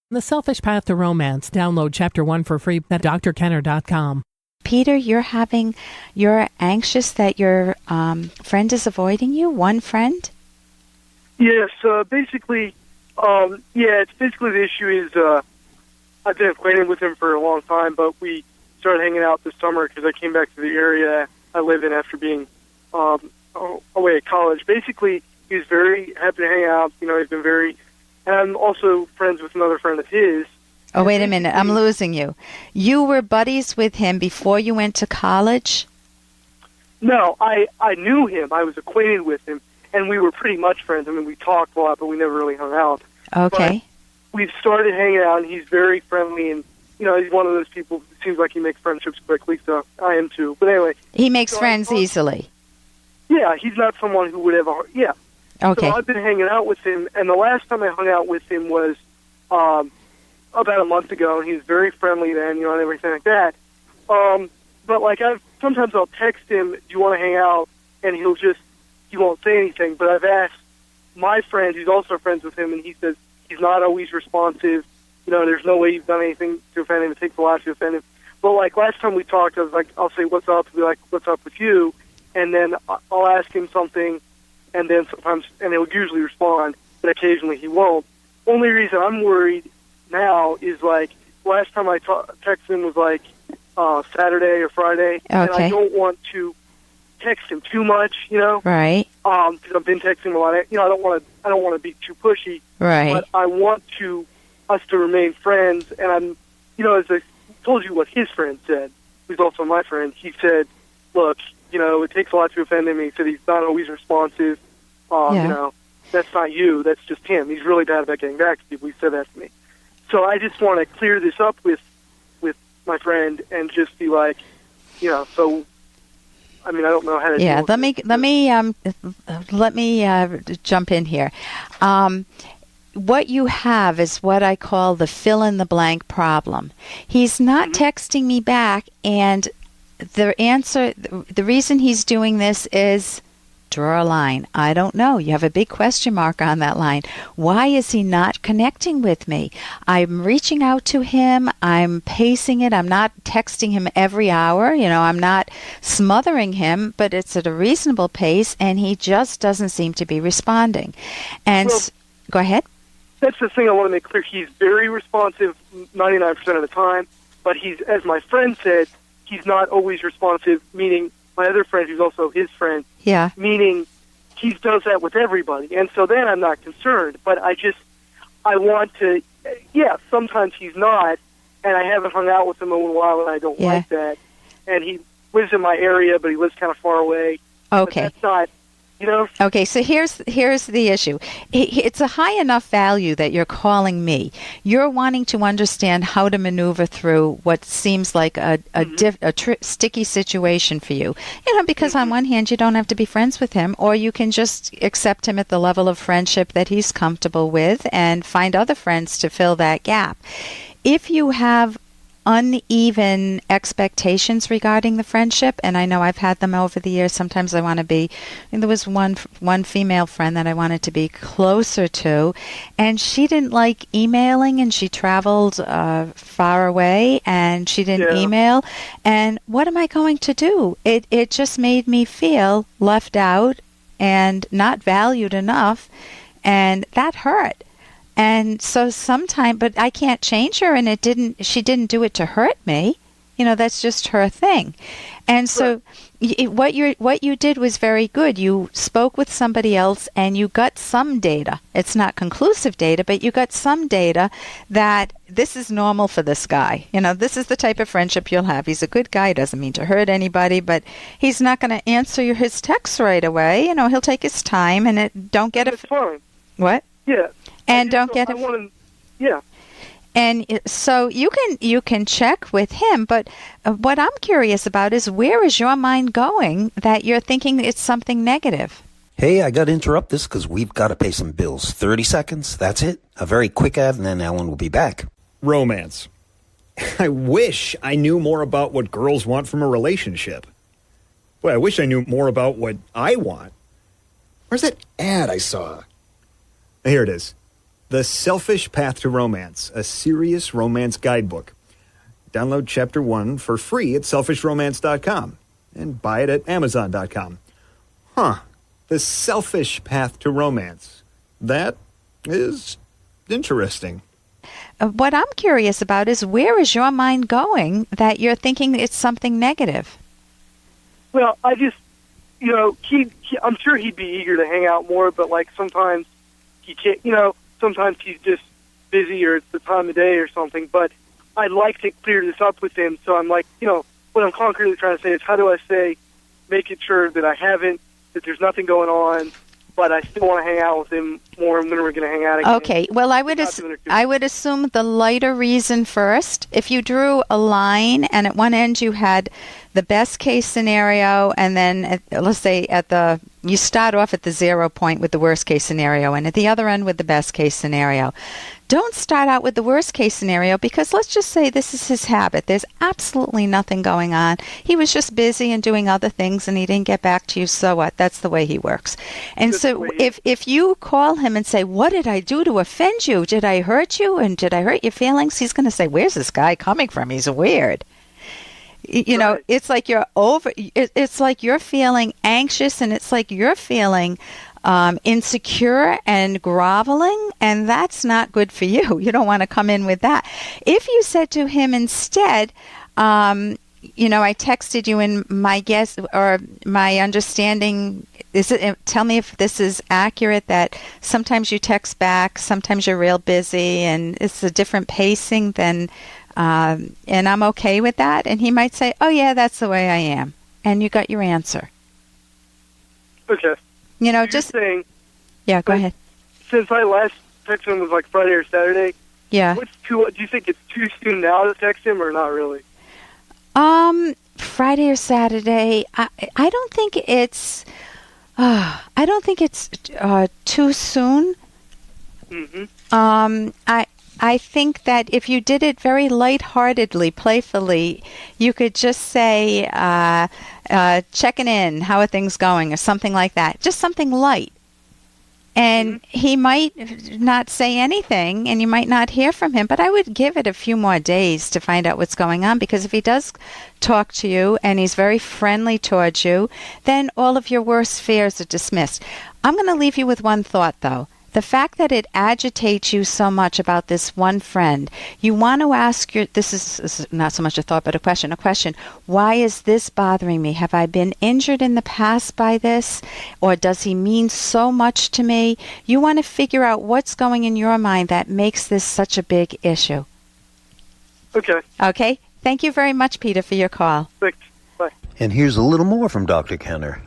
The Selfish Path to Romance. Download Chapter 1 for free at drkenner.com. Peter, you're anxious that your friend is avoiding you? One friend? Yes, basically, it's basically the issue is I've been acquainted with him for a long time, but we started hanging out this summer because I came back to the area I live in after being away at college. Basically, he was very happy to hang out. He's been very... And I'm also friends with another friend of his. Oh, wait a minute. I'm losing you. You were buddies with him before you went to college? No, I knew him. I was acquainted with him, and we were pretty much friends. I mean, we talked a lot, but we never really hung out. Okay. But we've started hanging out, and he's very friendly, and, he's one of those people who seems like he makes friendships quickly, so I am too. But anyway. He makes friends easily? Yeah, he's not someone who would have yeah. Okay. So I've been hanging out with him, and the last time I hung out with him was about a month ago, and he was very friendly then, and everything like that. But sometimes I'll text him, "Do you want to hang out?" And he won't say anything. But I've asked my friend, who's also friends with him, and he says he's not always responsive. There's no way you've done anything to offend him. It takes a lot to offend him. But last time we talked, I was like, I'll say, "What's up?" He'll be like, "What's up with you?" And then I'll ask him something. And then sometimes, and he'll usually respond, but occasionally he won't. Only reason I'm worried now is last time I texted him was Saturday or Friday, okay. And I don't want to text him too much, right? Because I've been texting him a lot. I don't want to be too pushy, right? But I want us to remain friends. And I'm, as I told you, what his friend said, who's also my friend. He said, "Look, it takes a lot to offend him." He said he's not always responsive. That's not you. That's just him. He's really bad about getting back to people. He said that to me. So I just want to clear this up with my friend and just be like, so, I don't know how to Yeah, deal with let me jump in here. What you have is what I call the fill-in-the-blank problem. He's not texting me back, and the reason he's doing this is draw a line. I don't know. You have a big question mark on that line. Why is he not connecting with me? I'm reaching out to him. I'm pacing it. I'm not texting him every hour. I'm not smothering him, but it's at a reasonable pace, and he just doesn't seem to be responding. And go ahead. That's the thing I want to make clear. He's very responsive 99% of the time, but he's, as my friend said, he's not always responsive, meaning my other friend, who's also his friend, meaning he does that with everybody. And so then I'm not concerned. But I want to, sometimes he's not, and I haven't hung out with him in a while, and I don't like that. And he lives in my area, but he lives kind of far away. Okay. But that's not, Okay, so here's the issue. It's a high enough value that you're calling me. You're wanting to understand how to maneuver through what seems like a sticky situation for you. Because on one hand, you don't have to be friends with him, or you can just accept him at the level of friendship that he's comfortable with and find other friends to fill that gap. If you have uneven expectations regarding the friendship, and I know I've had them over the years. Sometimes I want to be, and there was one female friend that I wanted to be closer to, and she didn't like emailing, and she traveled far away, and she didn't email. And what am I going to do? It just made me feel left out and not valued enough, and that hurt. And so but I can't change her, and she didn't do it to hurt me. That's just her thing. And so what you did was very good. You spoke with somebody else, and you got some data. It's not conclusive data, but you got some data that this is normal for this guy. This is the type of friendship you'll have. He's a good guy. Doesn't mean to hurt anybody, but he's not going to answer his texts right away. He'll take his time, and don't get it. Fine. What? Yeah. And don't get it. Yeah. And so you can check with him, but what I'm curious about is, where is your mind going that you're thinking it's something negative? Hey, I got to interrupt this because we've got to pay some bills. 30 seconds, that's it. A very quick ad, and then Ellen will be back. Romance. I wish I knew more about what girls want from a relationship. Boy, I wish I knew more about what I want. Where's that ad I saw? Here it is. The Selfish Path to Romance, a serious romance guidebook. Download Chapter 1 for free at selfishromance.com and buy it at amazon.com. The Selfish Path to Romance. That is interesting. What I'm curious about is, where is your mind going that you're thinking it's something negative? Well, I just, I'm sure he'd be eager to hang out more, but like sometimes he can't, sometimes he's just busy or it's the time of day or something, but I'd like to clear this up with him. So I'm like, what I'm concretely trying to say is, how do I make it sure that that there's nothing going on, but I still want to hang out with him more when we're going to hang out again. Okay. Well, I would assume the lighter reason first. If you drew a line and at one end you had the best case scenario, and then let's say you start off at the 0 point with the worst case scenario, and at the other end with the best case scenario. Don't start out with the worst case scenario, because let's just say this is his habit. There's absolutely nothing going on. He was just busy and doing other things, and he didn't get back to you. So what? That's the way he works. And so if you call him and say, what did I do to offend you? Did I hurt you? And did I hurt your feelings? He's going to say, where's this guy coming from? He's weird. Right. It's like it's like you're feeling anxious, and it's like you're feeling insecure and groveling, and that's not good for you. You don't want to come in with that. If you said to him instead, I texted you in my guess or my understanding. Tell me if this is accurate, that sometimes you text back, sometimes you're real busy, and it's a different pacing than, and I'm okay with that. And he might say, oh yeah, that's the way I am. And you got your answer. Okay. Just saying. Yeah, go ahead. Since I last texted him was like Friday or Saturday. Yeah. Do you think it's too soon now to text him, or not really? Friday or Saturday. I don't think it's. I don't think it's too soon. Mm-hmm. I think that if you did it very lightheartedly, playfully, you could just say, checking in, how are things going, or something like that. Just something light. And he might not say anything, and you might not hear from him, but I would give it a few more days to find out what's going on, because if he does talk to you and he's very friendly towards you, then all of your worst fears are dismissed. I'm going to leave you with one thought, though. The fact that it agitates you so much about this one friend, you want to ask this is not so much a thought, but a question, why is this bothering me? Have I been injured in the past by this? Or does he mean so much to me? You want to figure out what's going in your mind that makes this such a big issue. Okay. Okay? Thank you very much, Peter, for your call. Thanks. Bye. And here's a little more from Dr. Kenner.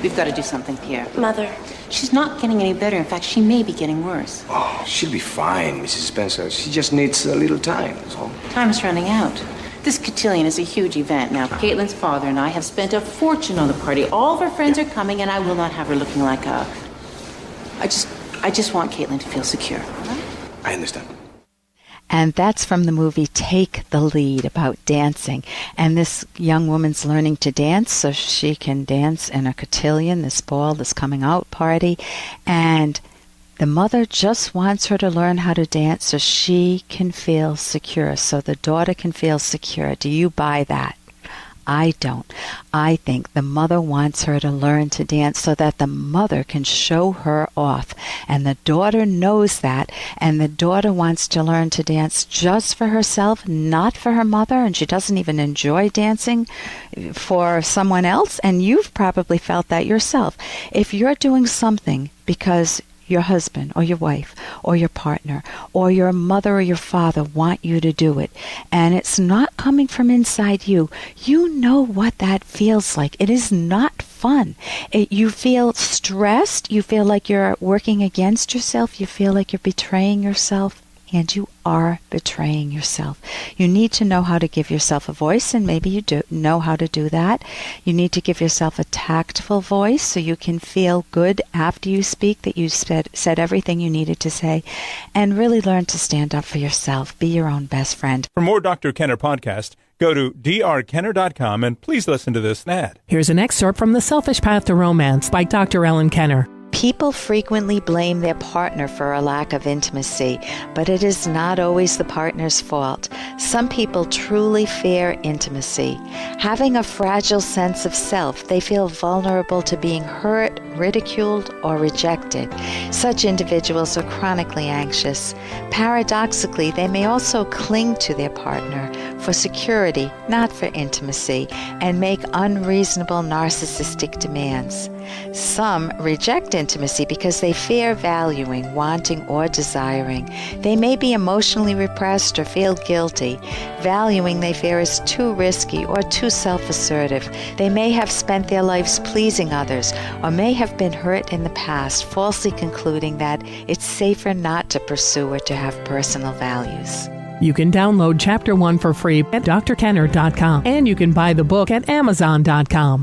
We've got to do something, Pierre. Mother. She's not getting any better. In fact, she may be getting worse. Oh, she'll be fine, Mrs. Spencer. She just needs a little time, that's all. Time's running out. This cotillion is a huge event. Now, Caitlin's father and I have spent a fortune on the party. All of her friends are coming, and I will not have her looking like a... I just want Caitlin to feel secure. I understand. And that's from the movie Take the Lead, about dancing. And this young woman's learning to dance so she can dance in a cotillion, this ball, this coming out party. And the mother just wants her to learn how to dance so she can feel secure, so the daughter can feel secure. Do you buy that? I don't. I think the mother wants her to learn to dance so that the mother can show her off. And the daughter knows that. And the daughter wants to learn to dance just for herself, not for her mother. And she doesn't even enjoy dancing for someone else. And you've probably felt that yourself. If you're doing something because your husband or your wife or your partner or your mother or your father want you to do it, and it's not coming from inside you, you know what that feels like. It is not fun. You feel stressed. You feel like you're working against yourself. You feel like you're betraying yourself. And you are betraying yourself. You need to know how to give yourself a voice, and maybe you do know how to do that. You need to give yourself a tactful voice so you can feel good after you speak, that you said everything you needed to say, and really learn to stand up for yourself. Be your own best friend. For more Dr. Kenner podcast, go to drkenner.com and please listen to this ad. Here's an excerpt from The Selfish Path to Romance by Dr. Ellen Kenner. People frequently blame their partner for a lack of intimacy, but it is not always the partner's fault. Some people truly fear intimacy. Having a fragile sense of self, they feel vulnerable to being hurt, ridiculed, or rejected. Such individuals are chronically anxious. Paradoxically, they may also cling to their partner for security, not for intimacy, and make unreasonable narcissistic demands. Some reject intimacy because they fear valuing, wanting, or desiring. They may be emotionally repressed or feel guilty. Valuing they fear is too risky or too self-assertive. They may have spent their lives pleasing others or may have been hurt in the past, falsely concluding that it's safer not to pursue or to have personal values. You can download Chapter 1 for free at drkenner.com, and you can buy the book at amazon.com.